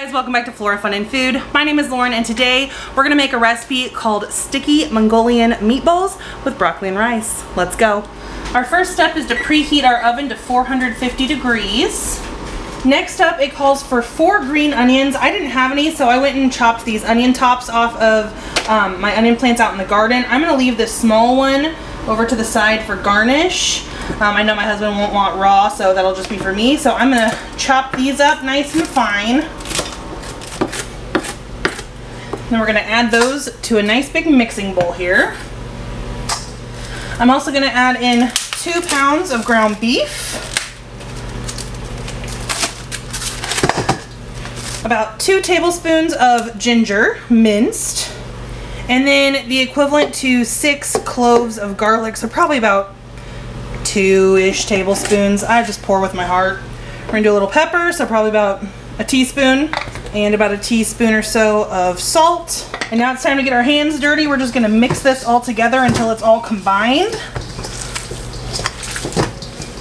Guys, welcome back to Flora Fun and Food. My name is Lauren and today we're gonna make a recipe called sticky Mongolian meatballs with broccoli and rice. Let's go. Our first step is to preheat our oven to 450 degrees. Next up, it calls for 4 green onions. I didn't have any, so I went and chopped these onion tops off of my onion plants out in the garden. I'm gonna leave this small one over to the side for garnish. I know my husband won't want raw, so that'll just be for me. So I'm gonna chop these up nice and fine. Then we're gonna add those to a nice big mixing bowl here. I'm also gonna add in 2 pounds of ground beef, about 2 tablespoons of ginger minced, and then the equivalent to 6 cloves of garlic, so probably about 2-ish tablespoons. I just pour with my heart. We're gonna do a little pepper, so probably about a teaspoon, and about a teaspoon or so of salt. And now it's time to get our hands dirty. We're just gonna mix this all together until it's all combined.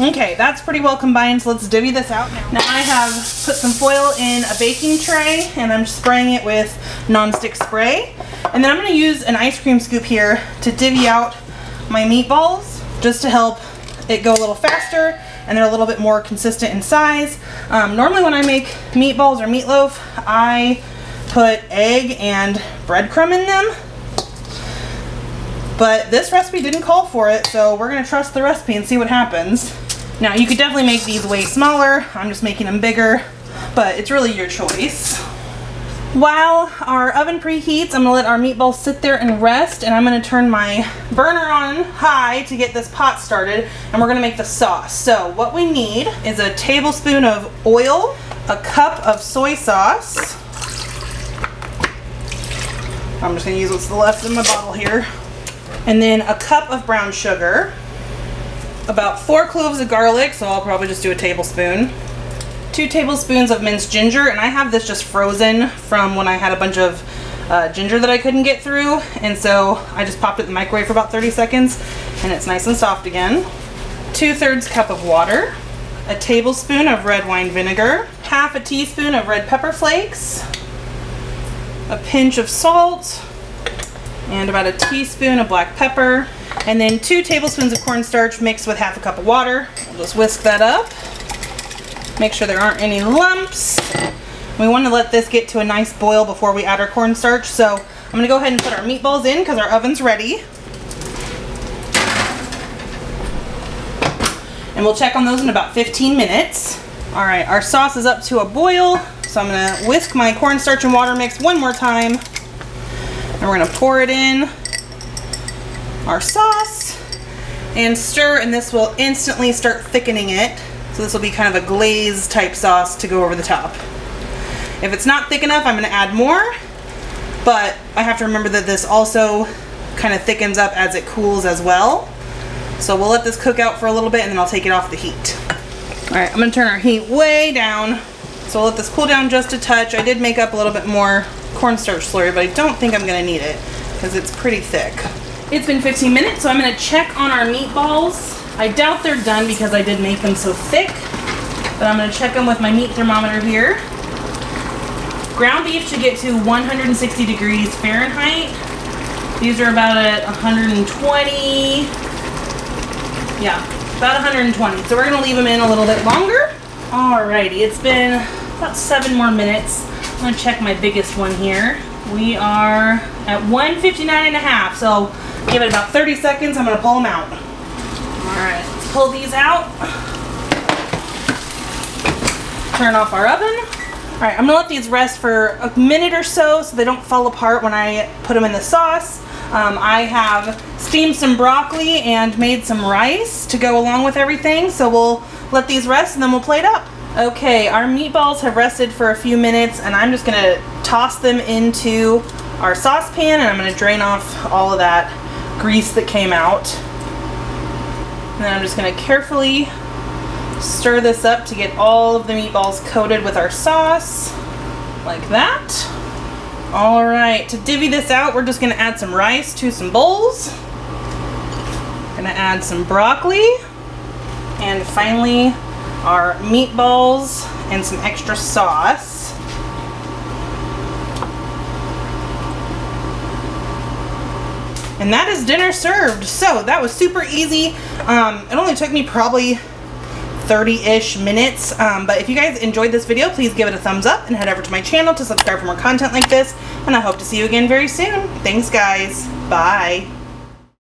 Okay, that's pretty well combined, so let's divvy this out now. Now I have put some foil in a baking tray and I'm spraying it with nonstick spray. And then I'm gonna use an ice cream scoop here to divvy out my meatballs, just to help it go a little faster and they're a little bit more consistent in size. Normally when I make meatballs or meatloaf, I put egg and breadcrumb in them. But this recipe didn't call for it, so we're gonna trust the recipe and see what happens. Now you could definitely make these way smaller. I'm just making them bigger, but it's really your choice. While our oven preheats, I'm gonna let our meatballs sit there and rest, and I'm gonna turn my burner on high to get this pot started, and we're gonna make the sauce. So what we need is a tablespoon of oil, a cup of soy sauce. I'm just gonna use what's left in my bottle here. And then a cup of brown sugar, about 4 cloves of garlic, so I'll probably just do a tablespoon. 2 tablespoons of minced ginger, and I have this just frozen from when I had a bunch of ginger that I couldn't get through, and so I just popped it in the microwave for about 30 seconds and it's nice and soft again. 2/3 cup of water, a tablespoon of red wine vinegar, half a teaspoon of red pepper flakes, a pinch of salt, and about a teaspoon of black pepper, and then 2 tablespoons of cornstarch mixed with half a cup of water. We'll just whisk that up. Make sure there aren't any lumps. We want to let this get to a nice boil before we add our cornstarch, so I'm going to go ahead and put our meatballs in because our oven's ready. And we'll check on those in about 15 minutes. Alright, our sauce is up to a boil, so I'm going to whisk my cornstarch and water mix one more time. And we're going to pour it in our sauce and stir, and this will instantly start thickening it. So this will be kind of a glaze type sauce to go over the top. If it's not thick enough, I'm going to add more, but I have to remember that this also kind of thickens up as it cools as well. So we'll let this cook out for a little bit and then I'll take it off the heat. Alright, I'm going to turn our heat way down. So we'll let this cool down just a touch. I did make up a little bit more cornstarch slurry, but I don't think I'm going to need it because it's pretty thick. It's been 15 minutes, so I'm going to check on our meatballs. I doubt they're done because I did make them so thick, but I'm going to check them with my meat thermometer here. Ground beef should get to 160 degrees Fahrenheit. These are about at 120. Yeah, about 120. So we're going to leave them in a little bit longer. Alrighty, it's been about 7 more minutes. I'm going to check my biggest one here. We are at 159.5, so give it about 30 seconds. I'm going to pull them out. Alright, let's pull these out. Turn off our oven. Alright, I'm going to let these rest for a minute or so they don't fall apart when I put them in the sauce. I have steamed some broccoli and made some rice to go along with everything, so we'll let these rest and then we'll plate up. Okay, our meatballs have rested for a few minutes and I'm just going to toss them into our saucepan and I'm going to drain off all of that grease that came out. And then I'm just going to carefully stir this up to get all of the meatballs coated with our sauce, like that. Alright, to divvy this out, we're just going to add some rice to some bowls. Going to add some broccoli. And finally, our meatballs and some extra sauce. And that is dinner served. So that was super easy. It only took me probably 30-ish minutes. But if you guys enjoyed this video, please give it a thumbs up and head over to my channel to subscribe for more content like this. And I hope to see you again very soon. Thanks, guys. Bye.